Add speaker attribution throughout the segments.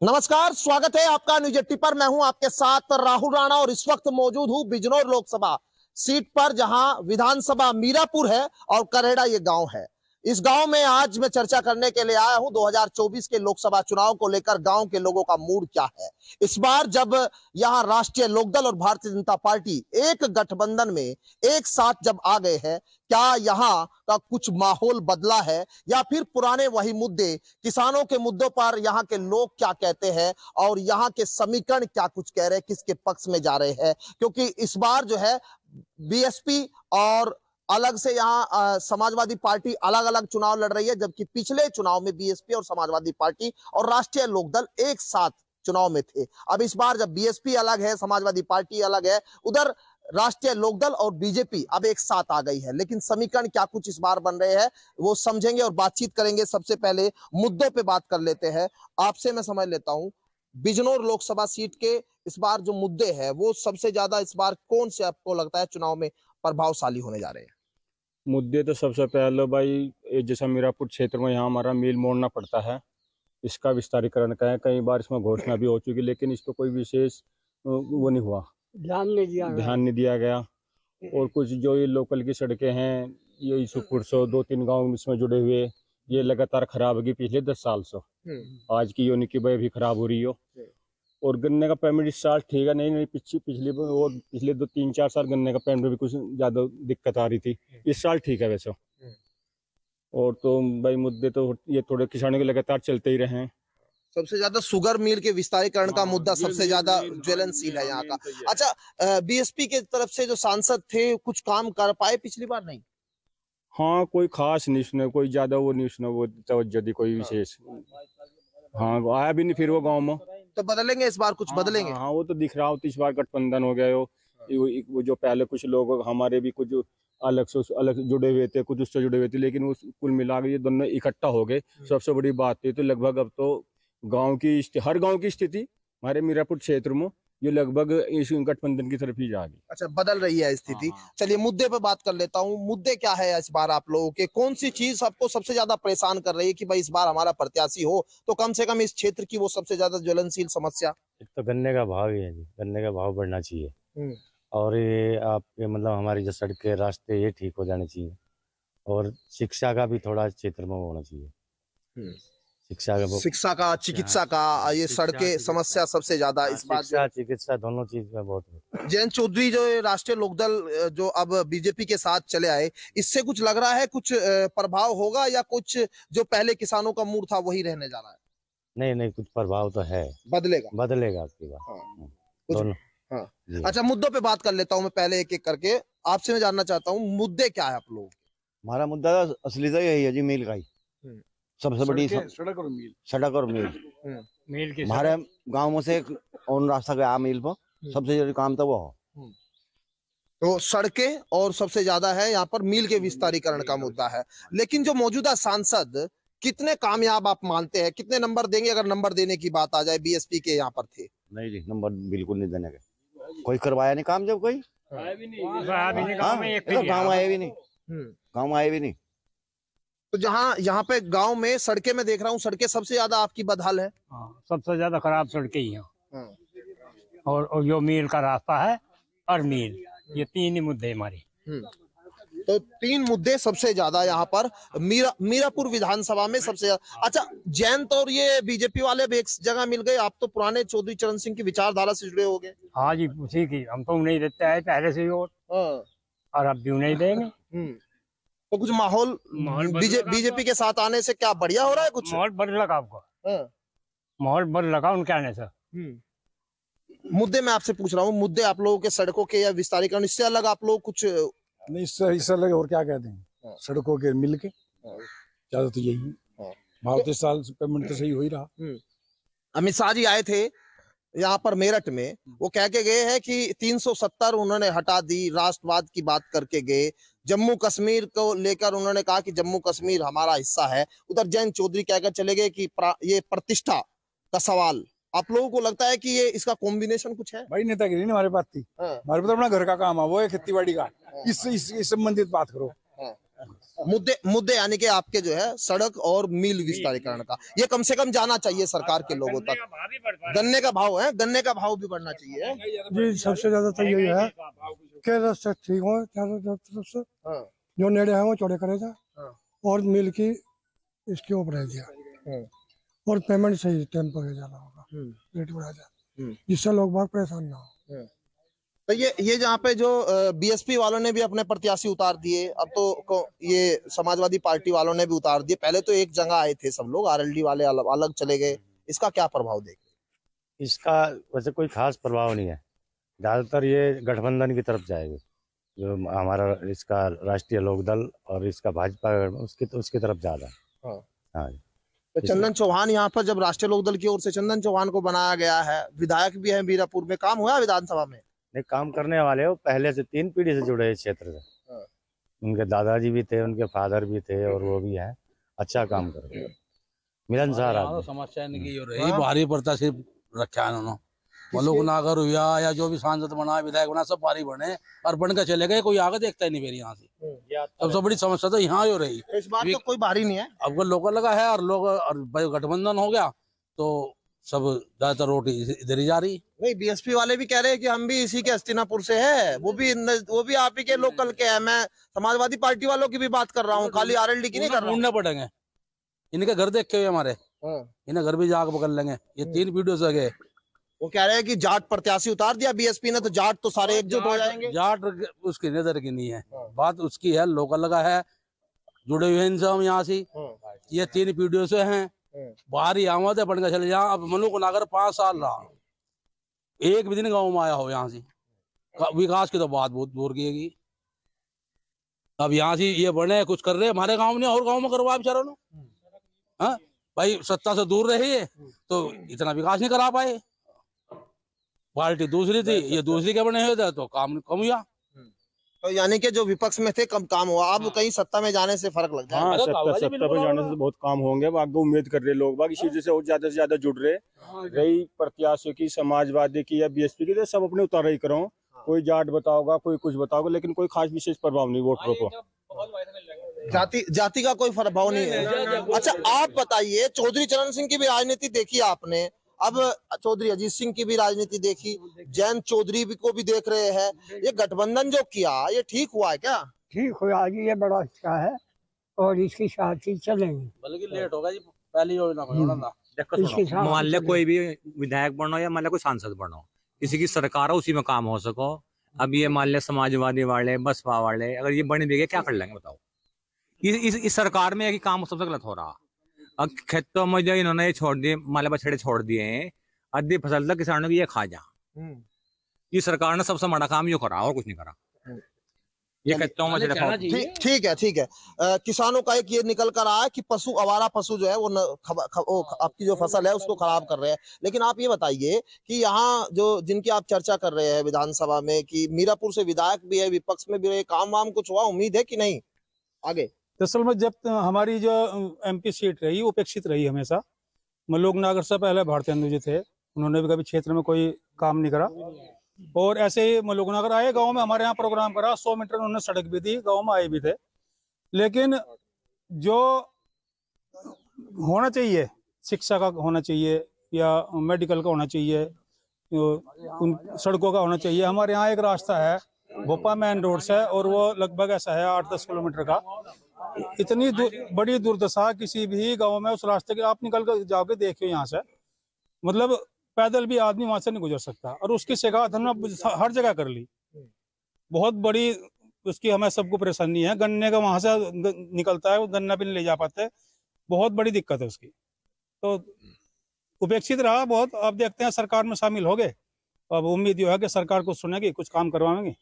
Speaker 1: नमस्कार, स्वागत है आपका न्यूज 80 पर। मैं हूं आपके साथ राहुल राणा और इस वक्त मौजूद हूं बिजनौर लोकसभा सीट पर, जहां विधानसभा मीरापुर है और करेड़ा ये गांव है। इस गांव में आज मैं चर्चा करने के लिए आया हूं 2024 के लोकसभा चुनाव को लेकर गांव के लोगों का मूड क्या है। इस बार जब यहां राष्ट्रीय लोकदल और भारतीय जनता पार्टी एक गठबंधन में एक साथ जब आ गए हैं, क्या यहां का कुछ माहौल बदला है या फिर पुराने वही मुद्दे, किसानों के मुद्दों पर यहां के लोग क्या कहते हैं और यहां के समीकरण क्या कुछ कह रहे हैं, किसके पक्ष में जा रहे हैं। क्योंकि इस बार जो है बीएसपी और अलग से यहाँ समाजवादी पार्टी अलग अलग चुनाव लड़ रही है, जबकि पिछले चुनाव में बीएसपी और समाजवादी पार्टी और राष्ट्रीय लोकदल एक साथ चुनाव में थे। अब इस बार जब बीएसपी अलग है, समाजवादी पार्टी अलग है, उधर राष्ट्रीय लोकदल और बीजेपी अब एक साथ आ गई है। लेकिन समीकरण क्या कुछ इस बार बन रहे हैं वो समझेंगे और बातचीत करेंगे। सबसे पहले मुद्दों पे बात कर लेते हैं। आपसे मैं समझ लेता हूं, बिजनौर लोकसभा सीट के इस बार जो मुद्दे हैं वो सबसे ज्यादा इस बार कौन से आपको लगता है चुनाव में प्रभावशाली होने जा रहे हैं?
Speaker 2: मुद्दे तो सबसे पहले भाई, जैसा मीरापुर क्षेत्र में यहाँ हमारा मील मोड़ना पड़ता है, इसका विस्तारीकरण का है। कई बार इसमें घोषणा भी हो चुकी, लेकिन इस पर कोई विशेष वो नहीं हुआ, ध्यान नहीं दिया गया। और कुछ जो ये लोकल की सड़कें हैं, ये सुखपुर से 2-3 गांव इसमें जुड़े हुए, ये लगातार खराब होगी पिछले 10 साल से। आज की योनि की वजह भी खराब हो रही हो। और गन्ने का पेमेंट इस साल ठीक है, नहीं पिछले 2-3-4 साल गन्ने का पेमेंट में भी कुछ ज्यादा दिक्कत आ रही थी। इस साल ठीक है वैसे। और तो भाई मुद्दे तो ये थोड़े किसानों के लगातार चलते ही रहे हैं।
Speaker 1: सबसे ज्यादा शुगर मिल के विस्तारीकरण का मुद्दा सबसे ज्यादा ज्वलनशील है यहाँ का। अच्छा, बीएसपी के तरफ से जो सांसद थे कुछ काम कर पाए पिछली बार? नहीं,
Speaker 2: हाँ, कोई खास नहीं सुने, कोई ज्यादा वो नहीं सुना, वो तवज्जो दी कोई विशेष। हाँ, आया भी नहीं फिर वो गांव में।
Speaker 1: तो बदलेंगे इस बार, कुछ बदलेंगे?
Speaker 2: हाँ, वो तो दिख रहा हो। इस बार गठबंधन हो गया हो। वो जो पहले कुछ लोग हमारे भी कुछ अलग जुड़े हुए थे, कुछ उससे जुड़े हुए थे, लेकिन वो कुल मिला के ये दोनों इकट्ठा हो गए। सबसे बड़ी बात थी। तो लगभग अब तो हर गांव की स्थिति हमारे मीरापुर क्षेत्र में ये लगभग इस गठबंधन की तरफ ही जा रही।
Speaker 1: अच्छा, बदल रही है स्थिति।
Speaker 2: हाँ।
Speaker 1: चलिए मुद्दे पे बात कर लेता हूँ। मुद्दे क्या है इस बार आप लोगों के? कौन सी चीज आपको सबसे ज्यादा परेशान कर रही है कि भाई इस बार हमारा प्रत्याशी हो तो कम से कम इस क्षेत्र की वो सबसे ज्यादा ज्वलनशील समस्या?
Speaker 3: एक तो गन्ने का भाव ही है जी, गन्ने का भाव बढ़ना चाहिए। और ये आपके मतलब हमारी जो सड़कें रास्ते ये ठीक हो जाने चाहिए। और शिक्षा का भी थोड़ा क्षेत्र में होना चाहिए।
Speaker 1: शिक्षा का, चिकित्सा का, ये सड़कें समस्या सबसे ज्यादा इस बार।
Speaker 3: शिक्षा चिकित्सा दोनों चीज में बहुत।
Speaker 1: जयंत चौधरी जो राष्ट्रीय लोकदल जो अब बीजेपी के साथ चले आए, इससे कुछ लग रहा है कुछ प्रभाव होगा या कुछ जो पहले किसानों का मूड था वही रहने जा रहा है?
Speaker 3: नहीं, कुछ प्रभाव तो है, बदलेगा आपकी बात।
Speaker 1: हाँ,
Speaker 3: दोनों।
Speaker 1: हाँ। अच्छा, मुद्दों पे बात कर लेता हूँ मैं पहले एक एक करके। आपसे मैं जानना चाहता हूँ मुद्दे क्या है आप लोगों के?
Speaker 4: हमारा मुद्दा असली तो यही है जी, मील का ही सबसे बड़ी सड़क और मील के हमारे गाँव से और रास्ता गया मील पर, सबसे जरूरी काम तो वो हो।
Speaker 1: तो सड़कें और सबसे ज्यादा है यहाँ पर मील के विस्तारीकरण का मुद्दा है। लेकिन जो मौजूदा सांसद कितने कामयाब आप मानते हैं? कितने नंबर देंगे अगर नंबर देने की बात आ जाए? बीएसपी के यहाँ पर थे।
Speaker 4: नहीं जी, नंबर बिल्कुल नहीं देने के। कोई करवाया नहीं काम, जब कोई गाँव आए भी नहीं।
Speaker 1: तो जहाँ यहाँ पे गांव में सड़कें मैं देख रहा हूँ, सड़कें सबसे ज्यादा आपकी बदहाल है।
Speaker 5: सबसे ज्यादा खराब सड़कें ही हैं। और जो मील का रास्ता है और मील, ये 3 ही मुद्दे हमारे।
Speaker 1: तो 3 मुद्दे सबसे ज्यादा यहाँ पर मीरापुर विधानसभा में सबसे ज्यादा। अच्छा, जयंत और ये बीजेपी वाले भी एक जगह मिल गए। आप तो पुराने चौधरी चरण सिंह की विचारधारा से जुड़े हो गए।
Speaker 5: हाँ जी, उसी की। हम तो उन्हें देते हैं पहले से ही, और अब भी उन्हें देंगे।
Speaker 1: तो कुछ माहौल बीजेपी के साथ आने से क्या बढ़िया हो रहा है? कुछ
Speaker 5: माहौल बदल लगा आपको? माहौल बदल लगा उनके आने से।
Speaker 1: मुद्दे मैं आपसे पूछ रहा हूँ, मुद्दे आप लोगों के सड़कों के या विस्तारीकरण, इससे अलग आप लोग कुछ
Speaker 6: नहीं? इससे अलग और क्या कहते हैं? सड़कों के मिल के ज्यादा तो यही भाव। 3 साल पेमेंट तो सही हो ही रहा।
Speaker 1: अमित शाह जी आए थे यहाँ पर मेरठ में, वो कह के गए हैं कि 370 उन्होंने हटा दी, राष्ट्रवाद की बात करके गए। जम्मू कश्मीर को लेकर उन्होंने कहा कि जम्मू कश्मीर हमारा हिस्सा है। उधर जयंत चौधरी कहकर चले गए कि ये प्रतिष्ठा का सवाल। आप लोगों को लगता है कि ये इसका कॉम्बिनेशन कुछ है?
Speaker 6: भाई नेतागिरी नहीं हमारे पास थी। हमारे पास अपना घर का काम है, वो है खेती बाड़ी का। इससे संबंधित बात करो।
Speaker 1: मुद्दे यानी कि आपके जो है सड़क और मिल विस्तारीकरण का, ये कम से कम जाना चाहिए सरकार के लोगों तक। गन्ने का भाव है, गन्ने का भाव भी बढ़ना चाहिए
Speaker 7: जी। सबसे ज्यादा तो यही है कि रास्ते ठीक हो चारों तरफ से, जो नेड़े है वो चौड़े करे जाए और मिल की इसके ऊपर रह जाए और पेमेंट सही टाइम पर जाना होगा, रेट बढ़ा जाए जिससे लोग बहुत परेशान ना हो।
Speaker 1: तो ये जहाँ पे जो बीएसपी वालों ने भी अपने प्रत्याशी उतार दिए, अब तो ये समाजवादी पार्टी वालों ने भी उतार दिए। पहले तो एक जगह आए थे सब लोग, आरएलडी वाले अलग चले गए, इसका क्या प्रभाव देखें?
Speaker 3: इसका वैसे कोई खास प्रभाव नहीं है, ज्यादातर ये गठबंधन की तरफ जाएगी, जो हमारा इसका राष्ट्रीय लोकदल और इसका भाजपा उसकी तरफ ज्यादा। हाँ।
Speaker 1: तो चंदन चौहान यहाँ पर जब राष्ट्रीय लोकदल की ओर से चंदन चौहान को बनाया गया है, विधायक भी है मीरापुर में, काम हुआ विधानसभा में?
Speaker 3: नहीं, काम करने वाले हो, पहले से 3 पीढ़ी से जुड़े हैं क्षेत्र से। उनके दादाजी भी थे, उनके फादर भी थे और वो भी हैं, अच्छा काम कर रहे हैं, मिलनसार आदमी।
Speaker 8: समस्या नहीं हो रही, भारी पड़ता सिर्फ रखा है उन्होंने, मलुक नागर हुआ या जो भी सांसद बना, विधायक बना, सब भारी बने और बन के चले गए, कोई आगे देखता ही नहीं मेरी यहाँ से। सबसे बड़ी समस्या तो यहाँ हो रही,
Speaker 1: इस बार तो कोई भारी नहीं है।
Speaker 8: अब वो लोकल लगा है और लोग गठबंधन हो गया तो सब ज्यादातर रोटी इधर ही जा रही।
Speaker 1: नहीं, बीएसपी वाले भी कह रहे हैं कि हम भी इसी के हस्तिनापुर से है, वो भी आप ही के लोकल के है। मैं समाजवादी पार्टी वालों की भी बात कर रहा हूँ, खाली आरएलडी की नहीं कर रहा हूँ।
Speaker 8: ढूंढने पड़ेंगे, इनके घर देखे हुए हमारे, इन्हें घर भी जाकर पकड़ लेंगे। ये 3 वीडियो से गए,
Speaker 1: वो कह रहे हैं कि जाट प्रत्याशी उतार दिया बीएसपी ने, तो जाट तो सारे एकजुट हो जाएंगे।
Speaker 8: जाट उसकी नजर की नहीं है, बात उसकी है, लोकल लगा है, जुड़े हुए हैं हम यहाँ से। ये 3 वीडियो से हैं, बाहर ही आवा थे, बन के चले जा। अब मनु को नागर 5 साल रहा, एक भी दिन गाँव में आया हो यहाँ से, विकास की तो बात बहुत दूर की। अब यहाँ से ये बने कुछ कर रहे, हमारे गाँव में और गाँव में करवा बेचारों ने। हाँ भाई, सत्ता से दूर रहे तो इतना विकास नहीं करा पाए, पार्टी दूसरी थी, ये दूसरी के बने हुए थे तो काम कम हुआ।
Speaker 1: तो यानी कि जो विपक्ष में थे कम काम हुआ, अब कहीं सत्ता में जाने से फर्क लग जाए।
Speaker 2: हाँ, सत्ता पे जाने से बहुत काम होंगे, अब आगे उम्मीद कर रहे लोग बाग, इसी वजह से और ज्यादा से ज्यादा जुड़ रहे। रही प्रत्याशियों की, समाजवादी की या बीएसपी की, तो सब अपने उतार ही करो, कोई जाट बताओगा, कोई कुछ बताओगा, लेकिन कोई खास विशेष प्रभाव नहीं वोटरों को।
Speaker 1: जाति का कोई प्रभाव नहीं है। अच्छा, आप बताइए, चौधरी चरण सिंह की भी राजनीति देखी आपने, अब चौधरी अजीत सिंह की भी राजनीति देखी, जैन चौधरी भी को भी देख रहे हैं, ये गठबंधन जो किया ये ठीक हुआ है क्या?
Speaker 7: ठीक हुआ जी, ये बड़ा अच्छा है और इसके साथ ही चलेंगे,
Speaker 8: बल्कि लेट होगा जी, पहली योजना को
Speaker 9: मान ले कोई भी विधायक बनो या मान ले कोई सांसद बनो, किसी की सरकार हो उसी में काम हो सको। अब ये मान ले समाजवादी वाले, बसपा वाले अगर ये बने भी क्या कर लेंगे बताओ? इस सरकार में एक काम सबसे गलत हो रहा। अब खेतों में जो इन्होंने छोड़ दिए, माले बछड़े छोड़ दिए हैं, आधी फसल तक किसानों की ये खा जा। ये सरकार ने सबसे बड़ा काम यो करा और कुछ नहीं करा। ये खेतों में
Speaker 1: ठीक है। किसानों का एक ये निकल कर आया कि पशु, आवारा पशु जो है वो आपकी जो फसल है उसको खराब कर रहे हैं। लेकिन आप ये बताइए कि यहाँ जो जिनकी आप चर्चा कर रहे हैं विधानसभा में, कि मीरापुर से विधायक भी है, विपक्ष में भी रहे, काम वाम कुछ हुआ, उम्मीद है कि नहीं आगे?
Speaker 10: दरअसल में जब हमारी जो एमपी सीट रही उपेक्षित रही हमेशा, मलुक नागर से पहले भारतेंदु जी थे, उन्होंने भी कभी क्षेत्र में कोई काम नहीं करा। और ऐसे ही मलुक नागर आए गांव में, हमारे यहाँ प्रोग्राम करा, 100 मीटर उन्होंने सड़क भी दी, गांव में आए भी थे। लेकिन जो होना चाहिए, शिक्षा का होना चाहिए या मेडिकल का होना चाहिए, उन सड़कों का होना चाहिए। हमारे यहाँ एक रास्ता है भोपा मेन रोड से, और वो लगभग ऐसा है 8-10 किलोमीटर का। इतनी बड़ी दुर्दशा किसी भी गांव में उस रास्ते के, आप निकल कर जाओगे देखियो यहाँ से, मतलब पैदल भी आदमी वहां से नहीं गुजर सकता। और उसकी शिकायत हमने हर जगह कर ली, बहुत बड़ी उसकी हमें सबको परेशानी है। गन्ने का वहां से निकलता है, वो गन्ना भी नहीं ले जा पाते, बहुत बड़ी दिक्कत है उसकी। तो उपेक्षित रहा बहुत। अब देखते हैं सरकार में शामिल हो गए, अब उम्मीद ये है कि सरकार कुछ सुनेगी, कुछ काम करवाएंगे।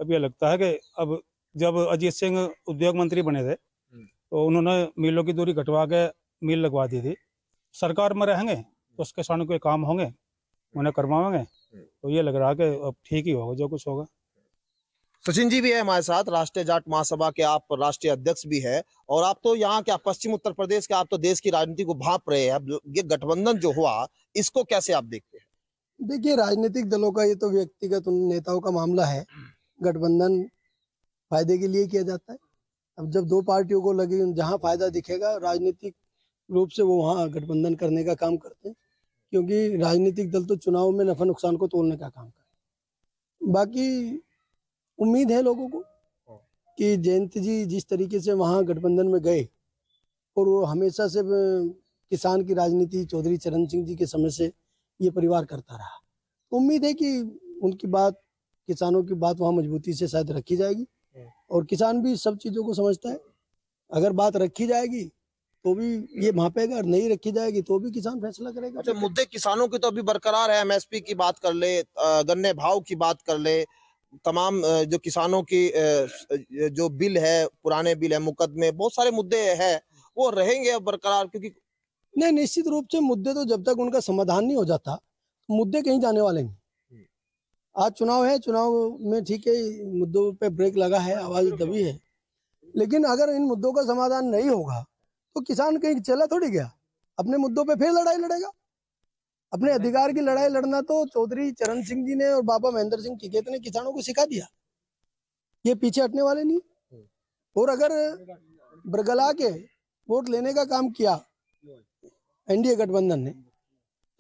Speaker 10: अब ये लगता है कि अब जब अजीत सिंह उद्योग मंत्री बने थे तो उन्होंने मिलों की दूरी घटवा के मिल लगवा दी थी। सरकार में रहेंगे तो उस किसानों के काम होंगे, उन्हें करवाएंगे, तो ये लग रहा है कि अब ठीक ही होगा जो कुछ होगा।
Speaker 1: सचिन जी भी है हमारे साथ, राष्ट्रीय जाट महासभा के आप राष्ट्रीय अध्यक्ष भी है, और आप तो यहाँ क्या पश्चिम उत्तर प्रदेश के, आप तो देश की राजनीति को भांप रहे हैं। अब ये गठबंधन जो हुआ, इसको कैसे आप देखते हैं?
Speaker 7: देखिए, राजनीतिक दलों का ये तो व्यक्तिगत नेताओं का मामला है। गठबंधन फायदे के लिए किया जाता है। अब जब दो पार्टियों को लगे जहाँ फायदा दिखेगा राजनीतिक रूप से वो वहाँ गठबंधन करने का काम करते हैं, क्योंकि राजनीतिक दल तो चुनाव में नफा नुकसान को तोलने का काम करते। बाकी उम्मीद है लोगों को कि जयंत जी जिस तरीके से वहाँ गठबंधन में गए और वो हमेशा से किसान की राजनीति चौधरी चरण सिंह जी के समय से ये परिवार करता रहा, उम्मीद है कि उनकी बात, किसानों की बात वहाँ मजबूती से शायद रखी जाएगी। और किसान भी सब चीज़ों को समझता है, अगर बात रखी जाएगी तो भी ये भापेगा, और नहीं रखी जाएगी तो भी किसान फैसला करेगा।
Speaker 1: अच्छा, मुद्दे किसानों की तो अभी बरकरार है। एमएसपी की बात कर ले, गन्ने भाव की बात कर ले, तमाम जो किसानों की जो बिल है, पुराने बिल है, मुकदमे, बहुत सारे मुद्दे हैं, वो रहेंगे अब बरकरार। क्योंकि
Speaker 7: नहीं, निश्चित रूप से मुद्दे तो जब तक उनका समाधान नहीं हो जाता मुद्दे कहीं जाने वाले नहीं। आज चुनाव है, चुनाव में ठीक है मुद्दों पे ब्रेक लगा है, आवाज दबी है, लेकिन अगर इन मुद्दों का समाधान नहीं होगा तो किसान कहीं चला थोड़ी गया, अपने मुद्दों पे फिर लड़ाई लड़ेगा। अपने अधिकार की लड़ाई लड़ना तो चौधरी चरण सिंह जी ने और बाबा महेंद्र सिंह टिकैत ने किसानों को सिखा दिया, ये पीछे हटने वाले नहीं। और अगर बरगला के वोट लेने का काम किया एनडीए गठबंधन ने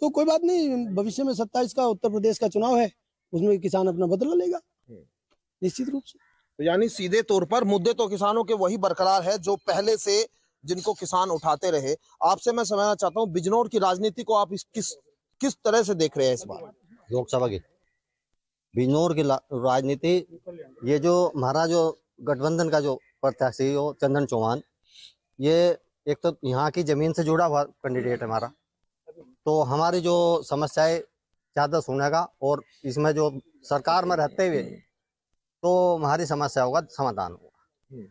Speaker 7: तो कोई बात नहीं, भविष्य में 27 का उत्तर प्रदेश का चुनाव है, उसमें किसान अपना बदला लेगा निश्चित रूप से।
Speaker 1: तो यानी सीधे तौर पर मुद्दे तो किसानों के वही बरकरार है जो पहले से जिनको किसान उठाते रहे। आपसे मैं समझना चाहता हूँ, बिजनौर की राजनीति को आप किस तरह से देख रहे हैं इस बार
Speaker 11: लोकसभा की? बिजनौर की राजनीति, ये जो हमारा जो गठबंधन का जो प्रत्याशी हो चंदन चौहान, ये एक तो यहाँ की जमीन से जुड़ा हुआ कैंडिडेट है हमारा, तो हमारी जो समस्याएं ज्यादा सुनेगा और इसमें जो सरकार में रहते हुए तो हमारी समस्या होगा समाधान होगा।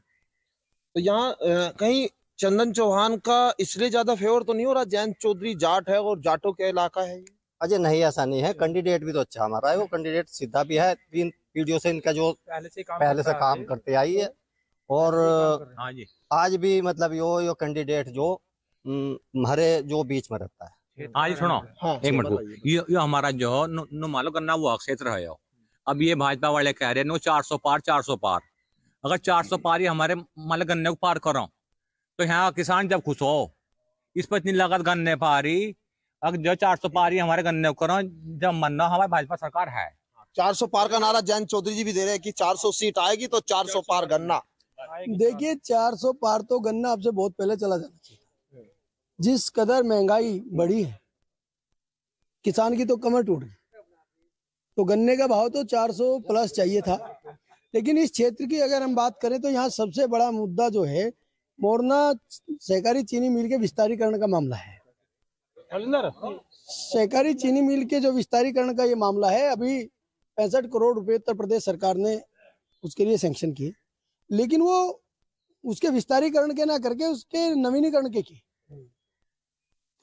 Speaker 1: तो यहाँ कहीं चंदन चौहान का इसलिए ज्यादा फेवर तो नहीं हो रहा? जयंत चौधरी जाट है और जाटों के इलाका है।
Speaker 11: अजय नहीं, ऐसा नहीं है, कैंडिडेट भी तो अच्छा हमारा है, वो कैंडिडेट सीधा भी है, 3 पीढ़ियों से इनका जो पहले से काम करते आई है। और आज भी मतलब यो कैंडिडेट जो हमारे जो बीच में रहता है।
Speaker 9: हाँ जी सुनो, एक मिनट, ये हमारा जो नो मालूम करना वो क्षेत्र है। अब ये भाजपा वाले कह रहे हैं नो 400 पार 400 पार, अगर 400 पार ही हमारे माल गन्ने को पार करो तो यहाँ किसान जब खुश हो, इस पर इतनी लागत गन्ने पारी, अगर जो 400 पार ही हमारे गन्ने को करो, जब मनना हमारी भाजपा सरकार है।
Speaker 1: 400 पार का नारा जयंत चौधरी जी भी दे रहे हैं कि 400 सीट आएगी तो 400 पार गन्ना।
Speaker 7: देखिए 400 पार तो गन्ना आपसे बहुत पहले चला जाना चाहिए। जिस कदर महंगाई बढ़ी है, किसान की तो कमर टूट गई, तो गन्ने का भाव तो 400 प्लस चाहिए था। लेकिन इस क्षेत्र की अगर हम बात करें तो यहाँ सबसे बड़ा मुद्दा जो है मोरना सहकारी चीनी मिल के विस्तारीकरण का मामला है। सहकारी चीनी मिल के जो विस्तारीकरण का ये मामला है, अभी 65 करोड़ रुपए उत्तर प्रदेश सरकार ने उसके लिए सैंक्शन किए, लेकिन वो उसके विस्तारीकरण के ना करके उसके नवीनीकरण के किए।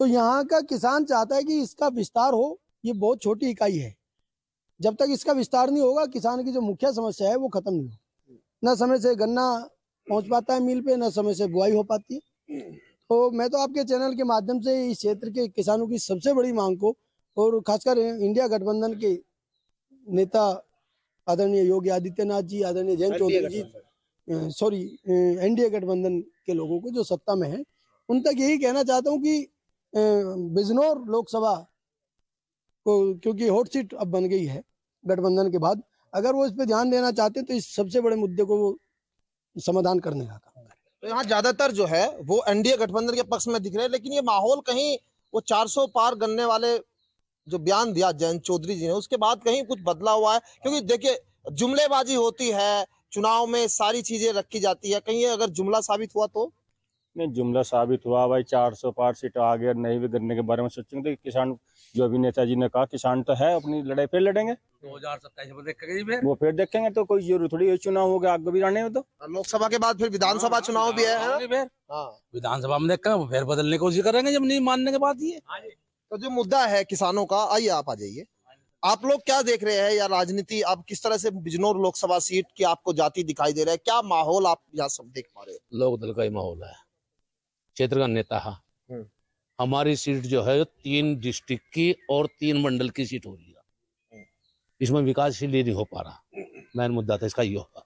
Speaker 7: तो यहाँ का किसान चाहता है कि इसका विस्तार हो, ये बहुत छोटी इकाई है, जब तक इसका विस्तार नहीं होगा किसान की जो मुख्य समस्या है वो खत्म नहीं होगी। न समय से गन्ना पहुंच पाता है मिल पे, न समय से बुआई हो पाती है। तो मैं तो आपके चैनल के माध्यम से इस क्षेत्र के किसानों की सबसे बड़ी मांग को, और खासकर इंडिया गठबंधन के नेता आदरणीय योगी आदित्यनाथ जी, आदरणीय जयंत चौधरी जी, एनडीए गठबंधन के लोगों को जो सत्ता में है, उन तक यही कहना चाहता हूँ कि बिजनौर लोकसभा को, क्योंकि हॉट सीट अब बन गई है गठबंधन के बाद, अगर वो इस पे ध्यान देना चाहते हैं तो इस सबसे बड़े मुद्दे को वो समाधान करने का काम करें।
Speaker 1: तो यहाँ ज्यादातर जो है वो एनडीए गठबंधन के पक्ष में दिख रहे हैं, लेकिन ये माहौल कहीं वो 400 पार गन्ने वाले जो बयान दिया जयंत चौधरी जी ने, उसके बाद कहीं कुछ बदला हुआ है? क्योंकि देखिए जुमलेबाजी होती है, चुनाव में सारी चीजें रखी जाती है, कहीं अगर जुमला साबित हुआ तो?
Speaker 2: नहीं, जुमला साबित हुआ भाई, 400 पार सीट आ गया, नहीं भी गन्ने के बारे में सोचेंगे तो किसान, जो अभी नेताजी ने कहा किसान तो है, अपनी लड़ाई फिर लड़ेंगे
Speaker 9: 2027 में देखेंगे,
Speaker 2: वो फिर देखेंगे, तो कोई जरूरी थोड़ी ये चुनाव हो गया आगे भी रहने में। तो
Speaker 1: लोकसभा के बाद फिर विधानसभा चुनाव भी है।
Speaker 8: विधानसभा में देखेंगे फिर बदलने की कोशिश करेंगे जब नहीं मानने के बाद। ये
Speaker 1: तो जो मुद्दा है किसानों का, आइए आप आ जाइए, आप लोग क्या देख रहे हैं, या राजनीति आप किस तरह से बिजनौर लोकसभा सीट की आपको जाती दिखाई दे रहा है? क्या माहौल आप यहाँ सब देख पा रहे हैं?
Speaker 8: लोकदल का ही माहौल है, क्षेत्र का नेता है। हमारी सीट जो है 3 डिस्ट्रिक्ट की और 3 मंडल की सीट हो रही है, इसमें विकासशील नहीं हो पा रहा। मेन मुद्दा था इसका ये होगा।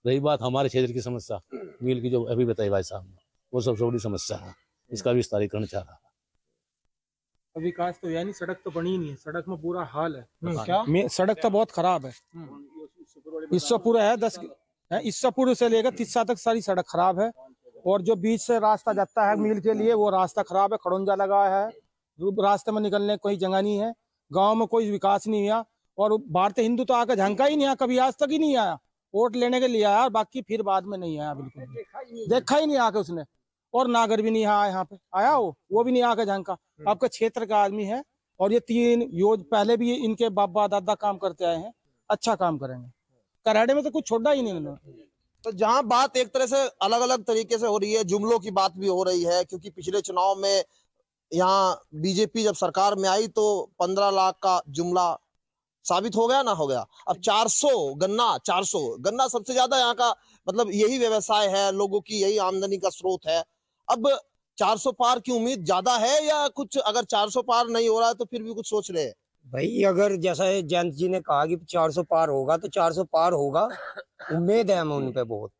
Speaker 8: रही बात हमारे क्षेत्र की समस्या, मील की जो अभी बताई भाई साहब ने, वो सबसे बड़ी समस्या है, इसका विस्तारीकरण चाह रहा है।
Speaker 10: विकास तो यानी सड़क तो बनी ही नहीं है, सड़क में पूरा हाल है।
Speaker 5: क्या
Speaker 10: सड़क तो बहुत खराब है। ईसापुर है 10 ईसापुर से लेकर तिस्सा तक सारी सड़क खराब है, और जो बीच से रास्ता जाता है मील के लिए वो रास्ता खराब है, खड़ोंजा लगा है, रास्ते में निकलने कोई जगह नहीं है, गांव में कोई विकास नहीं हुआ। और भारतीय हिंदू तो आकर झंका ही नहीं आया, कभी आज तक ही नहीं आया, वोट लेने के लिए आया, बाकी फिर बाद में नहीं आया, बिल्कुल देखा ही नहीं आके उसने। और नागर भी नहीं आया, यहाँ पे आया वो भी नहीं आकर झंका। आपके क्षेत्र का आदमी है, और ये 3 योज पहले भी इनके बाबा दादा काम करते आए हैं, अच्छा काम करेंगे। करेड़े में तो कुछ छोड़ा ही नहीं इन्होंने।
Speaker 1: तो जहां बात एक तरह से अलग अलग तरीके से हो रही है, जुमलों की बात भी हो रही है, क्योंकि पिछले चुनाव में यहाँ बीजेपी जब सरकार में आई तो 15 लाख का जुमला साबित हो गया ना हो गया। अब 400 गन्ना सबसे ज्यादा यहाँ का मतलब यही व्यवसाय है, लोगों की यही आमदनी का स्रोत है। अब 400 पार की उम्मीद ज्यादा है या कुछ? अगर 400 पार नहीं हो रहा है तो फिर भी कुछ सोच रहे हैं
Speaker 5: भाई? अगर जैसा जयंत जी ने कहा कि 400 पार होगा तो 400 पार होगा, उम्मीद है हमें उन पे बहुत।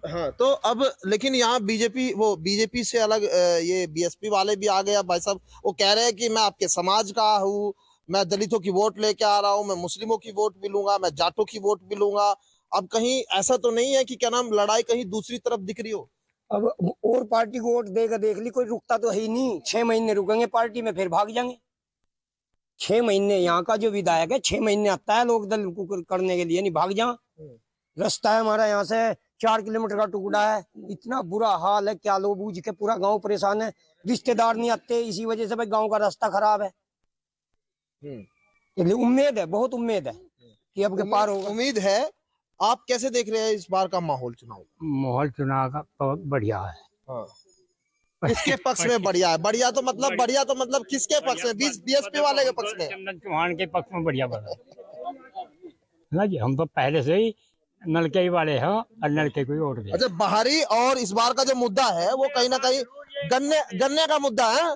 Speaker 1: हाँ, तो अब लेकिन यहाँ बीजेपी से अलग ये बीएसपी वाले भी आ गए भाई साहब। वो कह रहे हैं कि मैं आपके समाज का हूँ, मैं दलितों की वोट लेके आ रहा हूँ, मैं मुस्लिमों की वोट भी लूंगा, मैं जाटों की वोट भी लूंगा। अब कहीं ऐसा तो नहीं है कि क्या नाम लड़ाई कहीं दूसरी तरफ दिख रही हो?
Speaker 5: अब और पार्टी को वोट देगा, देख ली, कोई रुकता तो है ही नहीं। 6 महीने रुकेंगे पार्टी में, फिर भाग जाएंगे। 6 महीने यहाँ का जो विधायक है 6 महीने आता है लोक दल को करने के लिए, नहीं भाग जा। रास्ता है हमारा यहाँ से 4 किलोमीटर का टुकड़ा है, इतना बुरा हाल है, क्या लो बूझ के पूरा गांव परेशान है। रिश्तेदार नहीं आते इसी वजह से, भाई गांव का रास्ता खराब है। इसलिए उम्मीद है, बहुत उम्मीद है कि अब के पार होगा।
Speaker 1: उम्मीद है। आप कैसे देख रहे हैं इस बार का माहौल चुनाव?
Speaker 5: माहौल चुनाव का बहुत बढ़िया है।
Speaker 1: हाँ। किसके पक्ष में बढ़िया है? बढ़िया तो मतलब किसके पक्ष में? बीएसपी वाले के पक्ष में?
Speaker 5: चंदन चौहान के पक्ष में बढ़िया बना ना जी। हम तो पहले से ही नलके ही वाले हैं, और नलके को ही वोट दे।
Speaker 1: अच्छा, बाहरी और इस बार का जो मुद्दा है वो कहीं ना कहीं गन्ने का मुद्दा है।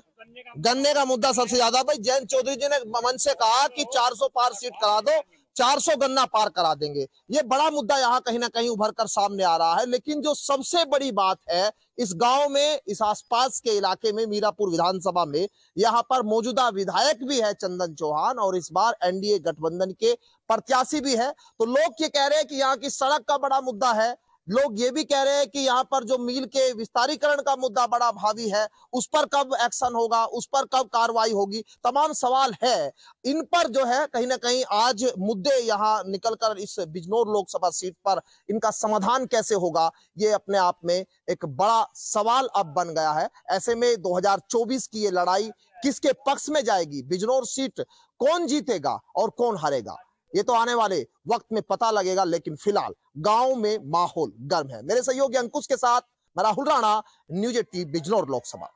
Speaker 1: गन्ने का मुद्दा सबसे ज्यादा। भाई जयंत चौधरी जी ने मन से कहा कि 400 पार सीट करा दो, 400 गन्ना पार करा देंगे। ये बड़ा मुद्दा यहाँ कहीं ना कहीं उभर कर सामने आ रहा है। लेकिन जो सबसे बड़ी बात है, इस गांव में, इस आसपास के इलाके में, मीरापुर विधानसभा में, यहाँ पर मौजूदा विधायक भी है चंदन चौहान, और इस बार एनडीए गठबंधन के प्रत्याशी भी है। तो लोग ये कह रहे हैं कि यहाँ की सड़क का बड़ा मुद्दा है। लोग ये भी कह रहे हैं कि यहाँ पर जो मील के विस्तारीकरण का मुद्दा बड़ा भावी है, उस पर कब एक्शन होगा, उस पर कब कार्रवाई होगी, तमाम सवाल है। इन पर जो है कहीं ना कहीं आज मुद्दे यहाँ निकलकर इस बिजनौर लोकसभा सीट पर इनका समाधान कैसे होगा, ये अपने आप में एक बड़ा सवाल अब बन गया है। ऐसे में 2024 की ये लड़ाई किसके पक्ष में जाएगी, बिजनौर सीट कौन जीतेगा और कौन हारेगा, ये तो आने वाले वक्त में पता लगेगा। लेकिन फिलहाल गांव में माहौल गर्म है। मेरे सहयोगी अंकुश के साथ मैं राहुल राणा, न्यूज 18 बिजनौर लोकसभा।